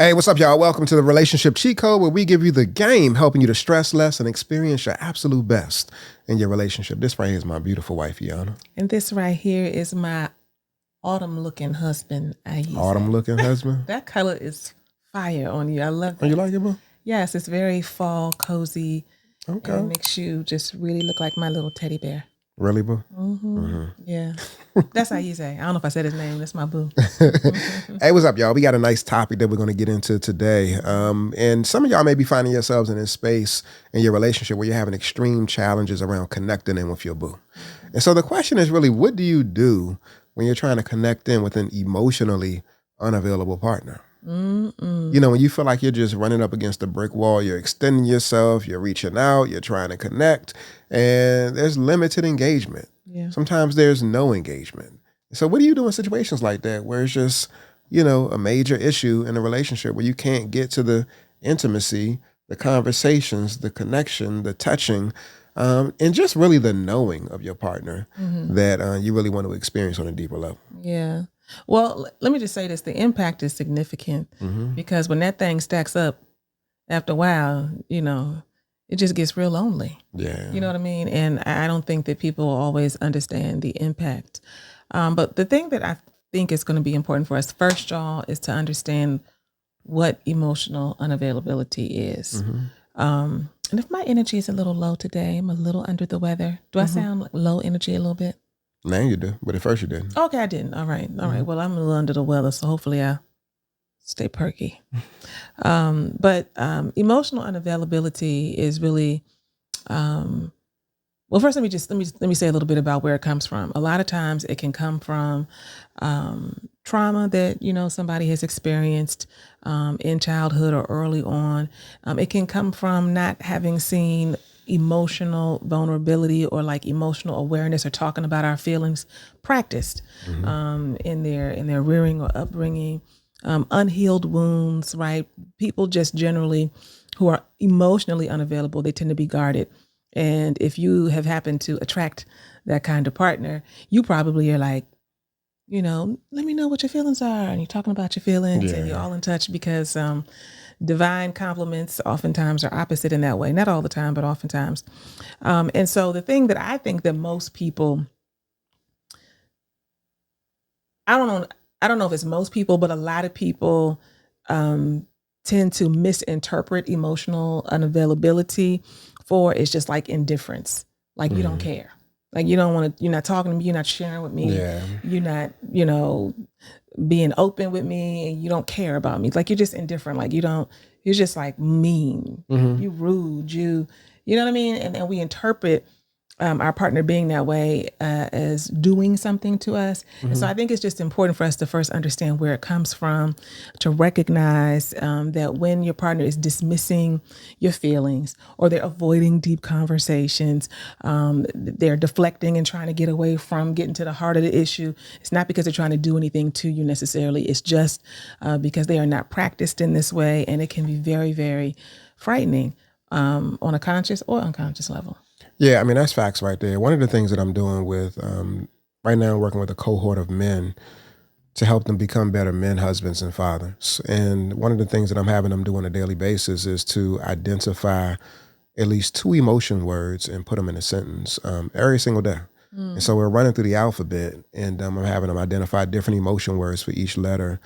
Hey, what's up, y'all? Welcome to the Relationship Cheat Code, where we give you the game, helping you to stress less and experience your absolute best in your relationship. This right here is my beautiful wife, Yana. And this right here is my autumn-looking husband, Aisa. Autumn-looking husband? That color is fire on you. I love that. Oh, you like it, bro? Yes, it's very fall, cozy. Okay. And it makes you just really look like my little teddy bear. Really, boo? Yeah. That's how you say. I don't know if I said his name. That's my boo. Hey, what's up, y'all? We got a nice topic that we're going to get into today. And some of y'all may be finding yourselves in this space in your relationship where you're having extreme challenges around connecting in with your boo. And so the question is really, what do you do when you're trying to connect in with an emotionally unavailable partner? You know, when you feel like you're just running up against a brick wall, you're extending yourself, you're reaching out, you're trying to connect, and there's limited engagement. Yeah. Sometimes there's no engagement. So what do you do in situations like that where it's just, you know, a major issue in a relationship where you can't get to the intimacy, the conversations, the connection, the touching, and just really the knowing of your partner that you really want to experience on a deeper level? Yeah. Well, let me just say this. The impact is significant because when that thing stacks up after a while, you know, it just gets real lonely. Yeah. You know what I mean? And I don't think that people always understand the impact. But the thing that I think is going to be important for us first, y'all, is to understand what emotional unavailability is. And if my energy is a little low today, I'm a little under the weather. Do I sound like low energy a little bit? Now you do, but at first you didn't. Okay, I didn't. All right. Well, I'm a little under the weather, so hopefully I stay perky. But emotional unavailability is really, well, first let me say a little bit about where it comes from. A lot of times it can come from trauma that, you know, somebody has experienced in childhood or early on. It can come from not having seen emotional vulnerability or like emotional awareness or talking about our feelings practiced in their rearing or upbringing, unhealed wounds, right? People just generally who are emotionally unavailable, they tend to be guarded. And if you have happened to attract that kind of partner, you probably are like, you know, let me know what your feelings are. And you're talking about your feelings and you're all in touch because divine compliments oftentimes are opposite in that way. Not all the time, but oftentimes. And so the thing that I think that most people, I don't know if it's most people, but a lot of people tend to misinterpret emotional unavailability for is just like indifference. Like you don't care. Like you don't want to, you're not talking to me, you're not sharing with me. Yeah. You're not, you know, being open with me and you don't care about me. Like you're just indifferent. Like you're just like mean, you rude, you know what I mean? And we interpret our partner being that way as doing something to us. And so I think it's just important for us to first understand where it comes from, to recognize that when your partner is dismissing your feelings or they're avoiding deep conversations, they're deflecting and trying to get away from getting to the heart of the issue. It's not because they're trying to do anything to you necessarily. It's just because they are not practiced in this way. And it can be very, very frightening on a conscious or unconscious level. Yeah, I mean, that's facts right there. One of the things that I'm doing with, right now, I'm working with a cohort of men to help them become better men, husbands, and fathers. And one of the things that I'm having them do on a daily basis is to identify at least 2 emotion words and put them in a sentence every single day. And so we're running through the alphabet, and I'm having them identify different emotion words for each letter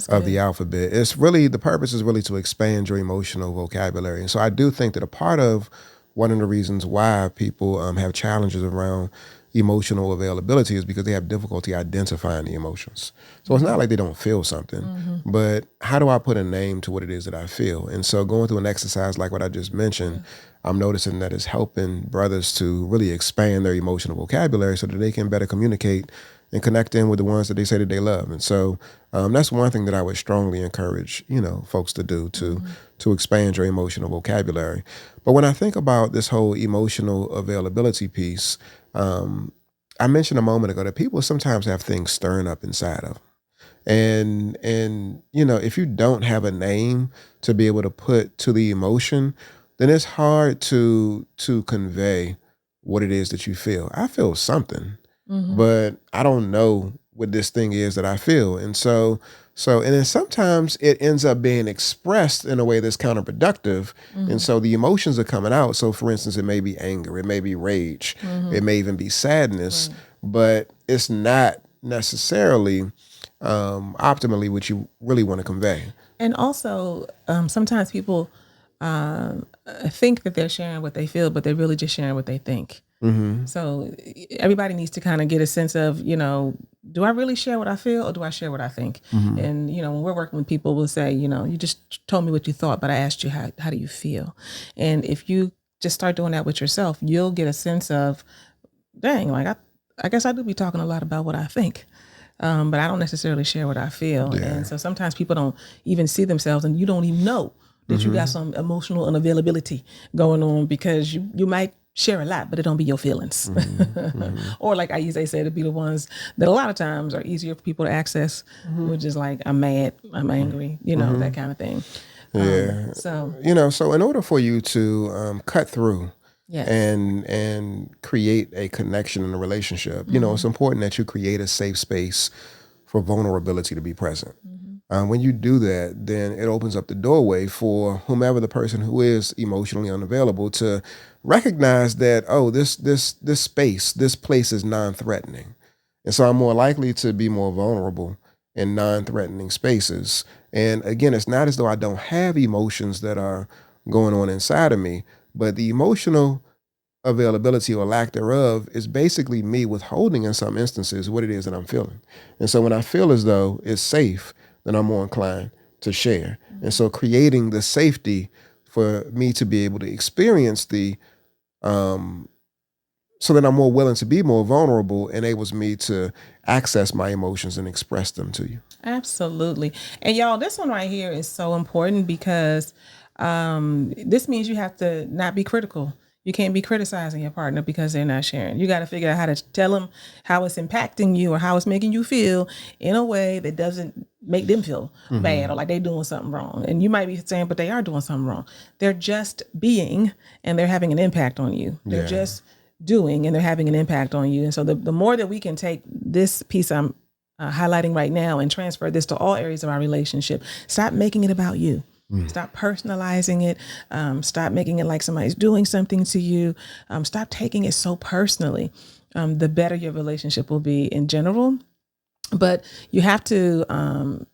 of the alphabet. It's really, the purpose is really to expand your emotional vocabulary. And so I do think that a part of one of the reasons why people have challenges around emotional availability is because they have difficulty identifying the emotions. So it's not like they don't feel something, but how do I put a name to what it is that I feel? And so going through an exercise like what I just mentioned, I'm noticing that it's helping brothers to really expand their emotional vocabulary so that they can better communicate and connect in with the ones that they say that they love. And so that's one thing that I would strongly encourage, you know, folks to do, to expand your emotional vocabulary. But when I think about this whole emotional availability piece, I mentioned a moment ago that people sometimes have things stirring up inside of them. And you know, if you don't have a name to be able to put to the emotion, then it's hard to convey what it is that you feel. I feel something, but I don't know what this thing is that I feel. And so So, and then sometimes it ends up being expressed in a way that's counterproductive. And so the emotions are coming out. So, for instance, it may be anger, it may be rage, it may even be sadness, Right. but it's not necessarily optimally what you really want to convey. And also, sometimes people think that they're sharing what they feel, but they're really just sharing what they think. So everybody needs to kind of get a sense of, do I really share what I feel or do I share what I think? And, when we're working with people, we'll say, you just told me what you thought, but I asked you, how do you feel? And if you just start doing that with yourself, you'll get a sense of, dang, like, I guess I do be talking a lot about what I think. But I don't necessarily share what I feel. Yeah. And so sometimes people don't even see themselves and you don't even know that you got some emotional unavailability going on because you might share a lot, but it don't be your feelings. Or like I usually say, to be the ones that a lot of times are easier for people to access, which is like, I'm mad, I'm angry, that kind of thing. Yeah. So in order for you to cut through Yes. and create a connection in a relationship, it's important that you create a safe space for vulnerability to be present. When you do that, then it opens up the doorway for whomever the person who is emotionally unavailable to recognize that, oh, this space, this place is non-threatening. And so I'm more likely to be more vulnerable in non-threatening spaces. And again, it's not as though I don't have emotions that are going on inside of me, but the emotional availability or lack thereof is basically me withholding in some instances what it is that I'm feeling. And so when I feel as though it's safe, then I'm more inclined to share. And so creating the safety for me to be able to experience so that I'm more willing to be more vulnerable enables me to access my emotions and express them to you. Absolutely. And y'all, this one right here is so important because this means you have to not be critical. You can't be criticizing your partner because they're not sharing. You got to figure out how to tell them how it's impacting you or how it's making you feel in a way that doesn't make them feel bad or like they're doing something wrong. And you might be saying, but they are doing something wrong. They're just being and they're having an impact on you. They're just doing and they're having an impact on you. And so the more that we can take this piece I'm highlighting right now and transfer this to all areas of our relationship, stop making it about you. Stop personalizing it. Stop making it like somebody's doing something to you. Stop taking it so personally. The better your relationship will be in general. But you have to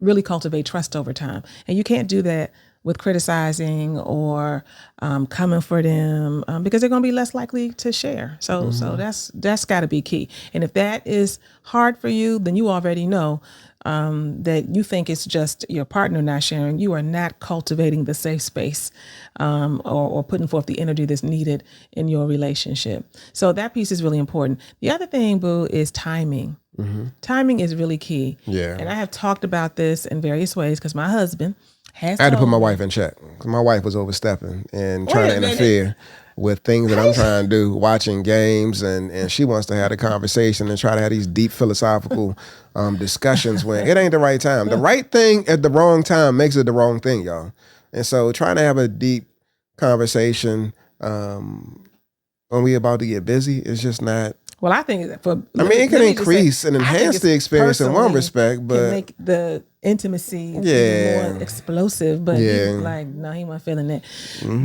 really cultivate trust over time. And you can't do that with criticizing or coming for them because they're going to be less likely to share. So that's got to be key. And if that is hard for you, then you already know that you think it's just your partner not sharing. You are not cultivating the safe space or putting forth the energy that's needed in your relationship. So that piece is really important. The other thing, Boo, is timing. Timing is really key. Yeah. And I have talked about this in various ways because my husband has I had to put told my me- wife in check. My wife was overstepping and Wait trying a to minute. interfere with things that I'm trying to do, watching games, and she wants to have a conversation and try to have these deep philosophical discussions when it ain't the right time. The right thing at the wrong time makes it the wrong thing, y'all. And so trying to have a deep conversation when we about to get busy is just not. Well, I think that for I mean, it can let me just say, increase and I think enhance it's the experience in one personally respect, can but make the intimacy Yeah. even more explosive. But Yeah. he like, no, he wasn't feeling that.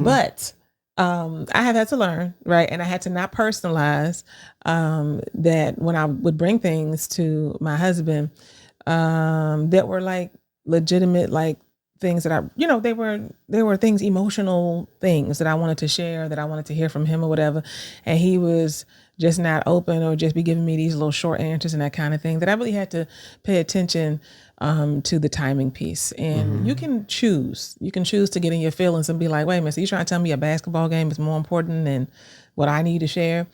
But I have had to learn, right? And I had to not personalize that when I would bring things to my husband that were like legitimate, like things that they were things, emotional things that I wanted to share, that I wanted to hear from him or whatever. And he was just not open or just be giving me these little short answers and that kind of thing, that I really had to pay attention to the timing piece. And you can choose to get in your feelings and be like, wait a minute, so you trying to tell me a basketball game is more important than what I need to share?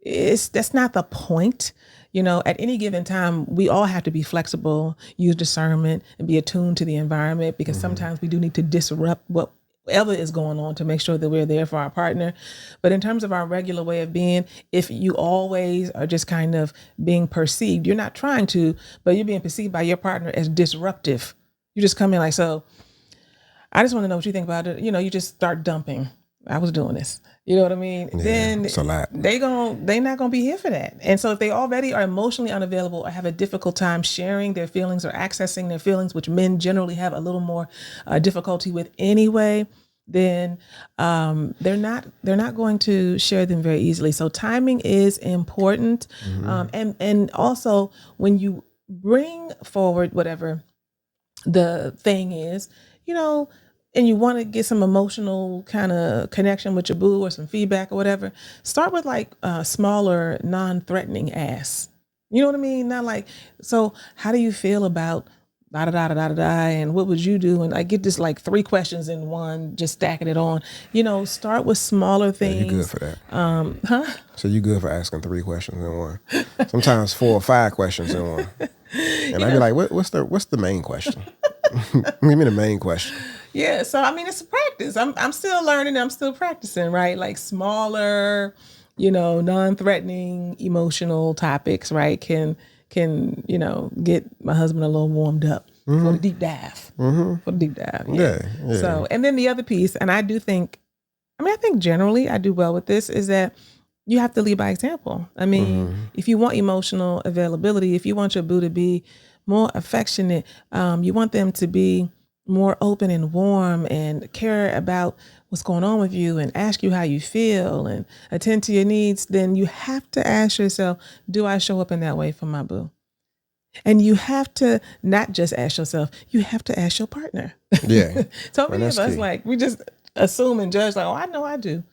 That's not the point. At any given time, we all have to be flexible, use discernment, and be attuned to the environment, because sometimes we do need to disrupt whatever is going on to make sure that we're there for our partner. But in terms of our regular way of being, if you always are just kind of being perceived, you're not trying to, but you're being perceived by your partner as disruptive. You just come in like, so I just want to know what you think about it. You just start dumping. I was doing this. You know what I mean? Yeah, Then it's a lot. they not gonna be here for that. And so if they already are emotionally unavailable or have a difficult time sharing their feelings or accessing their feelings, which men generally have a little more difficulty with anyway, then they're not going to share them very easily. So timing is important, and also when you bring forward whatever the thing is, you know, and you want to get some emotional kind of connection with your boo or some feedback or whatever, start with like smaller, non-threatening asks. You know what I mean? Not like, so how do you feel about da da da da da da, and what would you do? And I get this like 3 questions in one, just stacking it on. You know, start with smaller Yeah, you good things. for that. Huh? So you good for asking 3 questions in one. Sometimes 4 or 5 questions in one. And I'd be like, what's the main question? Give me the main question. Yeah, so I mean, it's a practice. I'm still learning. I'm still practicing, right? Like smaller, non-threatening, emotional topics, right? Can get my husband a little warmed up for the deep dive. For the deep dive, yeah. Yeah. So, and then the other piece, and I do think, I think generally I do well with this, is that you have to lead by example. I mean, if you want emotional availability, if you want your boo to be more affectionate, you want them to be more open and warm and care about what's going on with you and ask you how you feel and attend to your needs, then you have to ask yourself, do I show up in that way for my boo? And you have to not just ask yourself, you have to ask your partner. Yeah. So Well, many of that's us, key. like, we just assume and judge, like, oh, I know I do.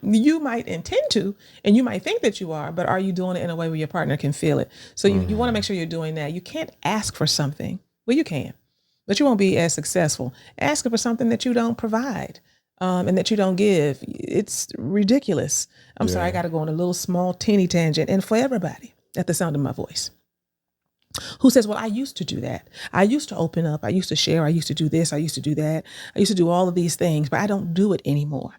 You might intend to, and you might think that you are, but are you doing it in a way where your partner can feel it? So you want to make sure you're doing that. You can't ask for something. Well, you can, but you won't be as successful asking for something that you don't provide, and that you don't give. It's ridiculous. I'm sorry, I got to go on a little small teeny tangent. And for everybody at the sound of my voice who says, well, I used to do that. I used to open up. I used to share. I used to do this. I used to do that. I used to do all of these things, but I don't do it anymore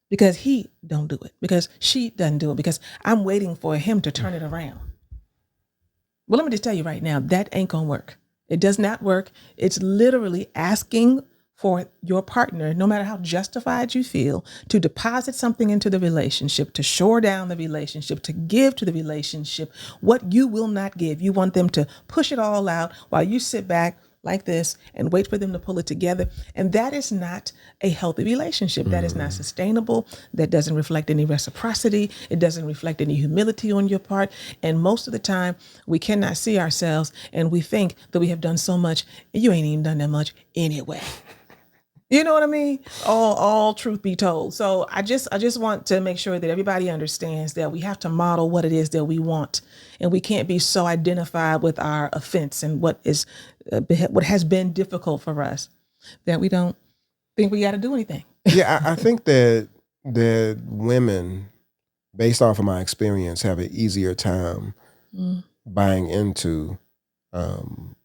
because he don't do it, because she doesn't do it, because I'm waiting for him to turn it around. Well, let me just tell you right now, that ain't gonna work. It does not work. It's literally asking for your partner, no matter how justified you feel, to deposit something into the relationship, to shore down the relationship, to give to the relationship what you will not give. You want them to push it all out while you sit back like this and wait for them to pull it together. And that is not a healthy relationship. That is not sustainable. That doesn't reflect any reciprocity. It doesn't reflect any humility on your part. And most of the time, we cannot see ourselves and we think that we have done so much. You ain't even done that much anyway. You know what I mean? All truth be told. So I just want to make sure that everybody understands that we have to model what it is that we want, and we can't be so identified with our offense and what has been difficult for us that we don't think we got to do anything. Yeah, I think that women, based off of my experience, have an easier time buying into um,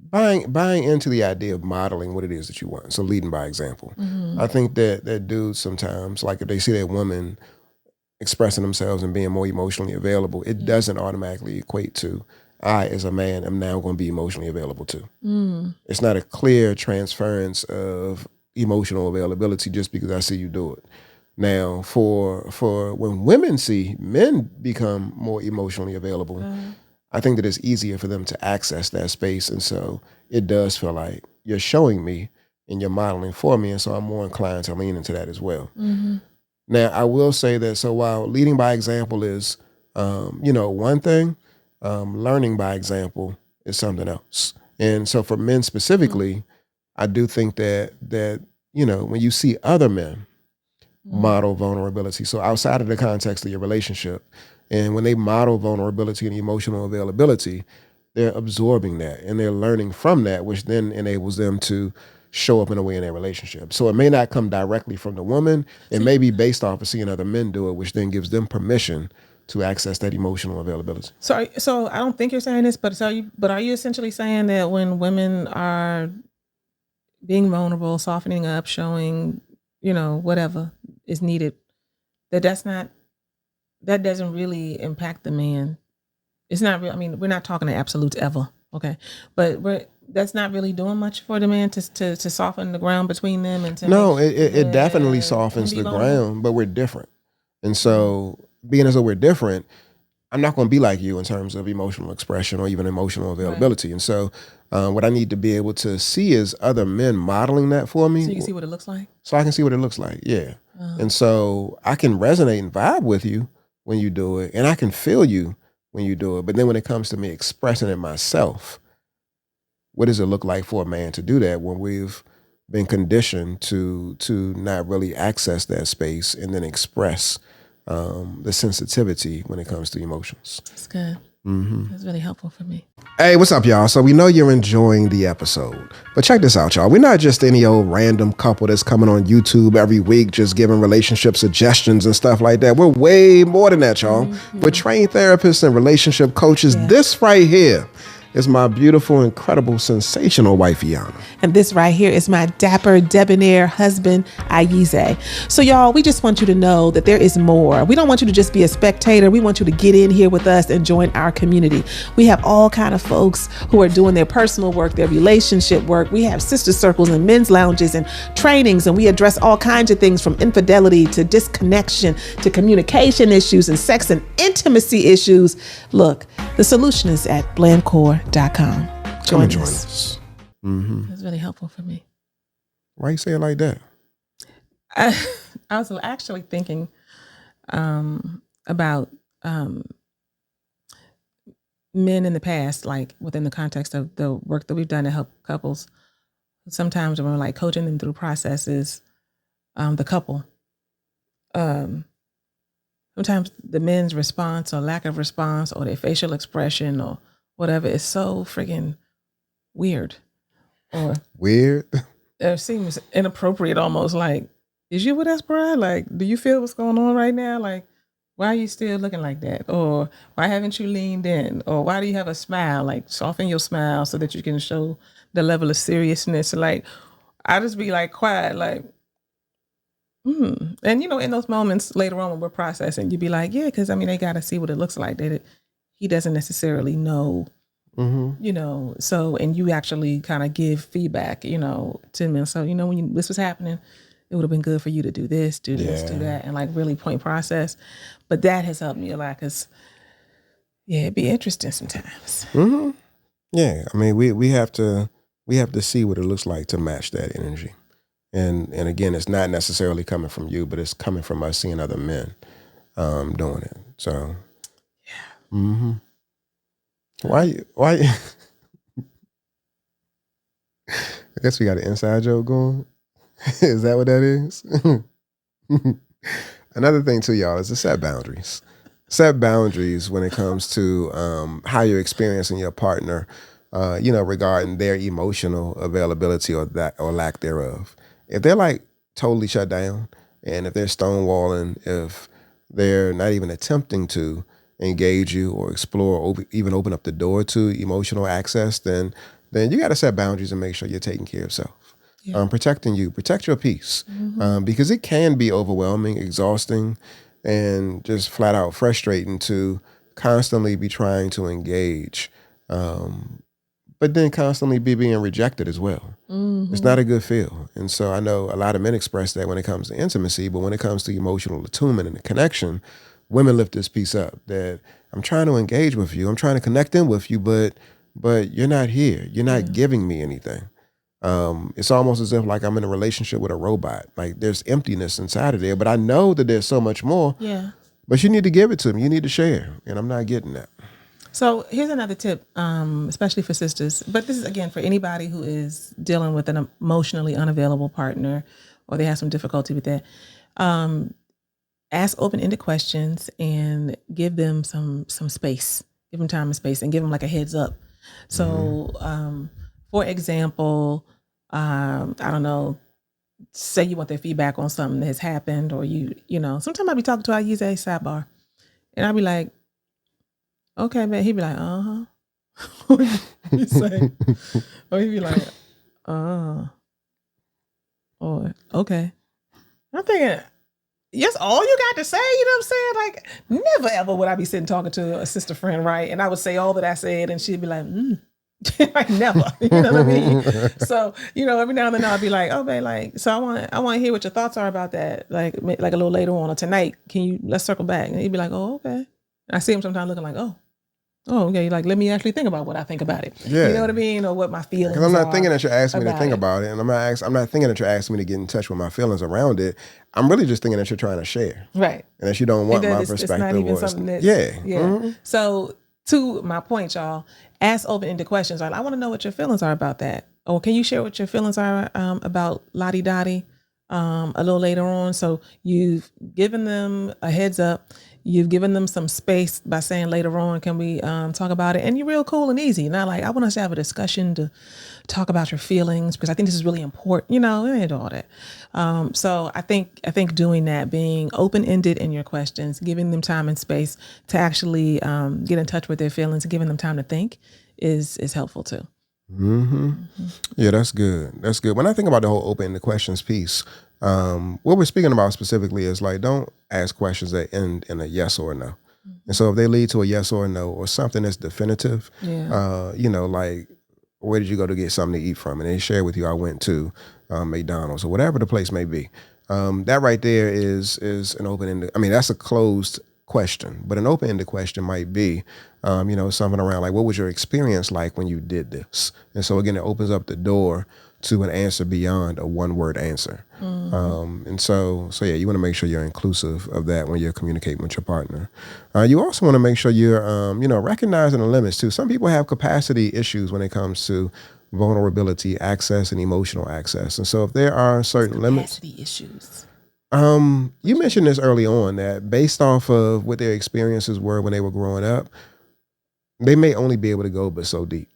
buying into the idea of modeling what it is that you want. So leading by example. I think that dudes sometimes, like if they see that woman expressing themselves and being more emotionally available, it doesn't automatically equate to I, as a man, am now going to be emotionally available too. It's not a clear transference of emotional availability just because I see you do it. Now, for when women see men become more emotionally available, I think that it's easier for them to access that space. And so it does feel like you're showing me and you're modeling for me. And so I'm more inclined to lean into that as well. Now, I will say that, so while leading by example is, one thing, learning by example is something else. And so for men specifically, I do think that when you see other men model vulnerability, so outside of the context of your relationship, and when they model vulnerability and emotional availability, they're absorbing that and they're learning from that, which then enables them to show up in a way in their relationship. So it may not come directly from the woman. It may be based off of seeing other men do it, which then gives them permission to access that emotional availability. So I don't think you're saying this, but are you essentially saying that when women are being vulnerable, softening up, showing, whatever is needed, that doesn't really impact the man? It's not real. I mean, we're not talking in absolutes ever. Okay. But that's not really doing much for the man to soften the ground between them and to No, make it definitely him softens be the vulnerable. ground, but we're different. And so, being as though we're different, I'm not going to be like you in terms of emotional expression or even emotional availability. And so, what I need to be able to see is other men modeling that for So me, you can see what it looks like. so I can see what it looks like. Yeah. And so I can resonate and vibe with you when you do it, and I can feel you when you do it. But then when it comes to me expressing it myself, what does it look like for a man to do that when we've been conditioned to not really access that space and then express the sensitivity when it comes to emotions? That's good. That's really helpful for me. Hey, what's up, y'all? So we know you're enjoying the episode, but check this out, y'all. We're not just any old random couple that's coming on YouTube every week just giving relationship suggestions and stuff like that. We're way more than that, y'all. We're trained therapists and relationship coaches. This right here is my beautiful, incredible, sensational wife, Iana. And this right here is my dapper, debonair husband, Ayize. So y'all, we just want you to know that there is more. We don't want you to just be a spectator. We want you to get in here with us and join our community. We have all kind of folks who are doing their personal work, their relationship work. We have sister circles and men's lounges and trainings, and we address all kinds of things from infidelity to disconnection to communication issues and sex and intimacy issues. Look, the solution is at blandcore.com. Come and join us. That's really helpful for me. Why you say it like that? I was actually thinking about men in the past, like within the context of the work that we've done to help couples. Sometimes when we're like coaching them through processes, the couple, sometimes the men's response or lack of response or their facial expression or whatever is so friggin' weird. Or Weird? it seems inappropriate almost. Like, is you with us, bro? Like, do you feel what's going on right now? Like, why are you still looking like that? Or why haven't you leaned in? Or why do you have a smile? Like, soften your smile so that you can show the level of seriousness. Like, I just be like quiet, like, And you know, in those moments later on when we're processing, you'd be like, yeah, because I mean, they got to see what it looks like. That he doesn't necessarily know, you know. So, and you actually kind of give feedback, you know, to me. So, you know, when this was happening, it would have been good for you to do this, do this, do that, and like really point process. But that has helped me a lot because, yeah, it'd be interesting sometimes. Yeah, I mean, we have to see what it looks like to match that energy. And again, it's not necessarily coming from you, but it's coming from us seeing other men doing it. So, why? I guess we got an inside joke going. Is that what that is? Another thing too, y'all, is to set boundaries. Set boundaries when it comes to how you're experiencing your partner, you know, regarding their emotional availability or lack thereof. If they're like totally shut down, and if they're stonewalling, if they're not even attempting to engage you or explore, or even open up the door to emotional access, then you got to set boundaries and make sure you're taking care of yourself. Protecting you, protect your peace, because it can be overwhelming, exhausting, and just flat out frustrating to constantly be trying to engage, but then constantly be being rejected as well. It's not a good feel. And so I know a lot of men express that when it comes to intimacy, but when it comes to emotional attunement and connection, women lift this piece up that I'm trying to engage with you, I'm trying to connect in with you, but you're not here. You're not giving me anything. It's almost as if like I'm in a relationship with a robot. Like there's emptiness inside of there, but I know that there's so much more. Yeah. But you need to give it to me. You need to share, and I'm not getting that. So here's another tip, especially for sisters, but this is again for anybody who is dealing with an emotionally unavailable partner or they have some difficulty with that. Ask open-ended questions and give them some space. Give them time and space and give them like a heads up. So, for example, I don't know, say you want their feedback on something that has happened, or you know, sometimes I'll be talking to Ayize sidebar, and I'll be like, okay, man. He'd be like, he'd say, or he'd be like, or okay. I'm thinking, yes, all you got to say, you know what I'm saying? Like, never ever would I be sitting talking to a sister friend, right? And I would say all that I said, and she'd be like, Like never, you know what I mean? So, every now and then I'll be like, oh, babe, like, so I want to hear what your thoughts are about that. Like a little later on or tonight, let's circle back. And he'd be like, oh, okay. And I see him sometimes looking like, oh, okay. Like, let me actually think about what I think about it. Yeah. You know what I mean? Or what my feelings Because I'm not are thinking that you're asking me to about think it. about it. And I'm not thinking that you're asking me to get in touch with my feelings around it. I'm really just thinking that you're trying to share. Right. And that you don't want And that my it's perspective. not even or something that's, yeah. yeah. Mhm. So to my point, y'all, ask open-ended questions. Like, I want to know what your feelings are about that. Or can you share what your feelings are about Lottie Dottie a little later on? So you've given them a heads up. You've given them some space by saying later on, can we talk about it? And you're real cool and easy. Not like, I want us to have a discussion to talk about your feelings because I think this is really important, and all that. So I think doing that, being open-ended in your questions, giving them time and space to actually get in touch with their feelings, and giving them time to think is helpful too. Mm-hmm. Yeah, that's good. That's good. When I think about the whole open-ended questions piece, what we're speaking about specifically is like, don't ask questions that end in a yes or a no. And so if they lead to a yes or a no or something that's definitive, like, where did you go to get something to eat from? And they share with you, I went to McDonald's or whatever the place may be. That right there is an open-ended, that's a closed question, but an open-ended question might be, something around like, what was your experience like when you did this? And so again, it opens up the door to an answer beyond a one-word answer. And so yeah, you want to make sure you're inclusive of that when you're communicating with your partner. You also want to make sure you're, recognizing the limits too. Some people have capacity issues when it comes to vulnerability, access, and emotional access. And so if there are certain limits, Capacity issues. you mentioned this early on that based off of what their experiences were when they were growing up, they may only be able to go but so deep.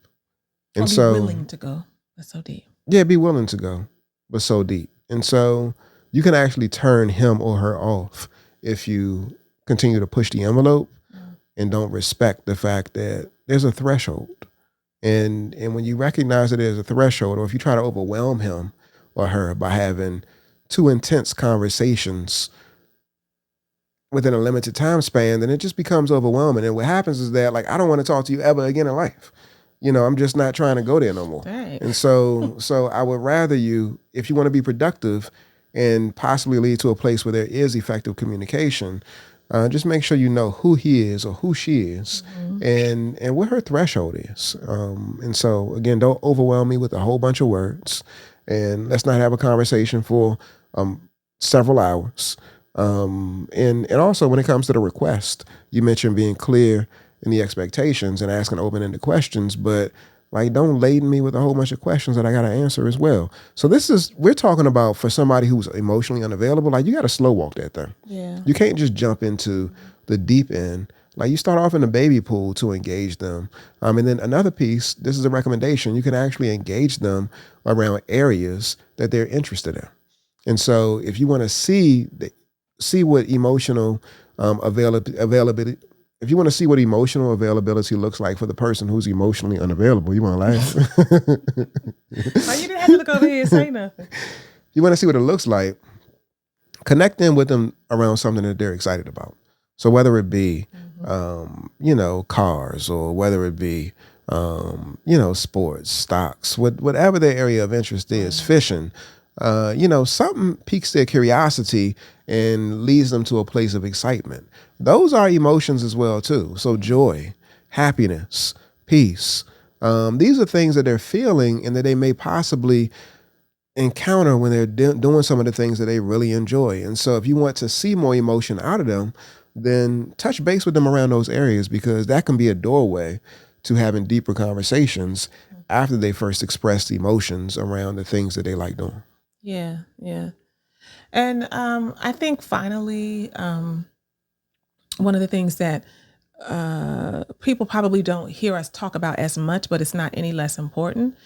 And or be so willing to go but so deep. Yeah, be willing to go, but so deep. And so you can actually turn him or her off if you continue to push the envelope and don't respect the fact that there's a threshold. And when you recognize that there's a threshold, or if you try to overwhelm him or her by having too intense conversations within a limited time span, then it just becomes overwhelming. And what happens is that, like, I don't want to talk to you ever again in life. I'm just not trying to go there no more. Right. And so I would rather you, if you want to be productive and possibly lead to a place where there is effective communication, just make sure you know who he is or who she is, and what her threshold is. And so again, don't overwhelm me with a whole bunch of words, and let's not have a conversation for several hours. And also when it comes to the request, you mentioned being clear in the expectations and asking open-ended questions, but like, don't laden me with a whole bunch of questions that I got to answer as well. So we're talking about for somebody who's emotionally unavailable, like, you got to slow walk that thing. Yeah. You can't just jump into the deep end. Like, you start off in the baby pool to engage them. And then another piece, this is a recommendation, you can actually engage them around areas that they're interested in. And so if you want to see what emotional availability, if you want to see what emotional availability looks like for the person who's emotionally unavailable, you want to laugh? Why you didn't have to look over here and say nothing? You want to see what it looks like, connect in with them around something that they're excited about. So whether it be, cars, or whether it be, sports, stocks, whatever their area of interest is, fishing, something piques their curiosity and leads them to a place of excitement. Those are emotions as well too. So joy, happiness, peace. These are things that they're feeling and that they may possibly encounter when they're doing some of the things that they really enjoy. And so if you want to see more emotion out of them, then touch base with them around those areas, because that can be a doorway to having deeper conversations after they first express the emotions around the things that they like doing. Yeah, yeah. And I think finally, one of the things that people probably don't hear us talk about as much, but it's not any less important,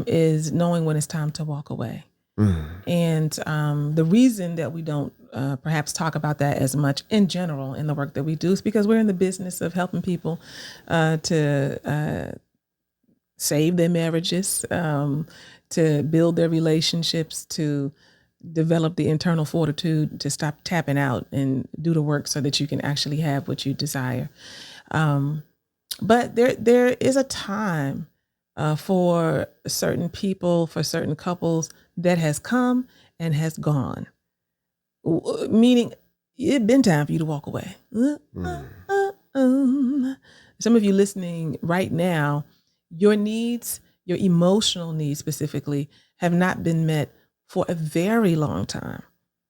is knowing when it's time to walk away. And the reason that we don't perhaps talk about that as much in general in the work that we do is because we're in the business of helping people to save their marriages, to build their relationships, to develop the internal fortitude to stop tapping out and do the work so that you can actually have what you desire. But there is a time for certain people, for certain couples, that has come and has gone. Meaning, it's been time for you to walk away. Some of you listening right now, your needs, your emotional needs specifically, have not been met for a very long time.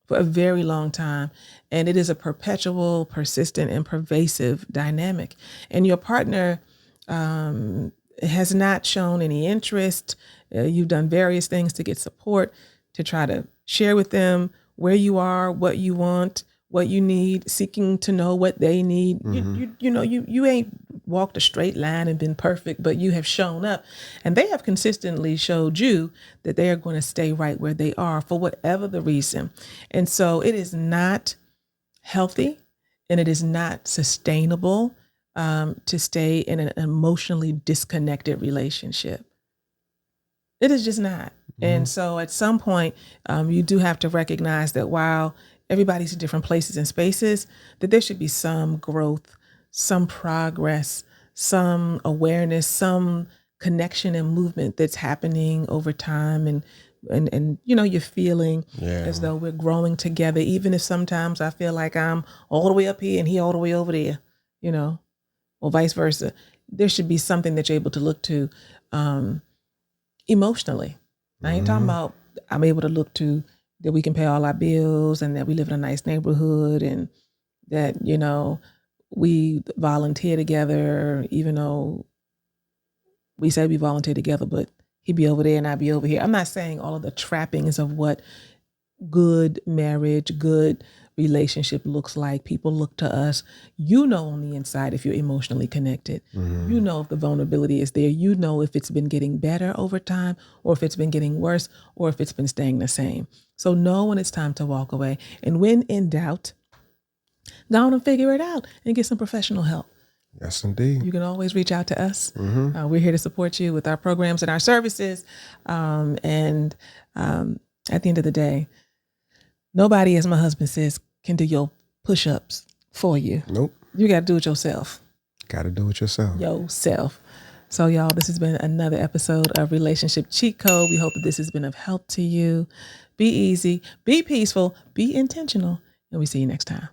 For a very long time. And it is a perpetual, persistent, and pervasive dynamic. And your partner has not shown any interest. You've done various things to get support, to try to share with them where you are, what you want, what you need, seeking to know what they need. You ain't walked a straight line and been perfect, but you have shown up, and they have consistently showed you that they are going to stay right where they are for whatever the reason. And so it is not healthy and it is not sustainable to stay in an emotionally disconnected relationship. It is just not. And so at some point, you do have to recognize that while everybody's in different places and spaces, that there should be some growth, some progress, some awareness, some connection and movement that's happening over time. And you're feeling as though we're growing together, even if sometimes I feel like I'm all the way up here and he all the way over there, or vice versa. There should be something that you're able to look to emotionally. I ain't talking about I'm able to look to that we can pay all our bills and that we live in a nice neighborhood and that, we volunteer together, even though we say we volunteer together, but he'd be over there and I'd be over here. I'm not saying all of the trappings of what good marriage, good relationship looks like. People look to us. On the inside if you're emotionally connected. If the vulnerability is there. If it's been getting better over time or if it's been getting worse or if it's been staying the same. So know when it's time to walk away. And when in doubt, go on and figure it out and get some professional help. Yes, indeed. You can always reach out to us. We're here to support you with our programs and our services. At the end of the day, nobody, as my husband says, can do your push-ups for you. Nope. You got to do it yourself. Got to do it yourself. So y'all, this has been another episode of Relationship Cheat Code. We hope that this has been of help to you. Be easy, be peaceful, be intentional, and we see you next time.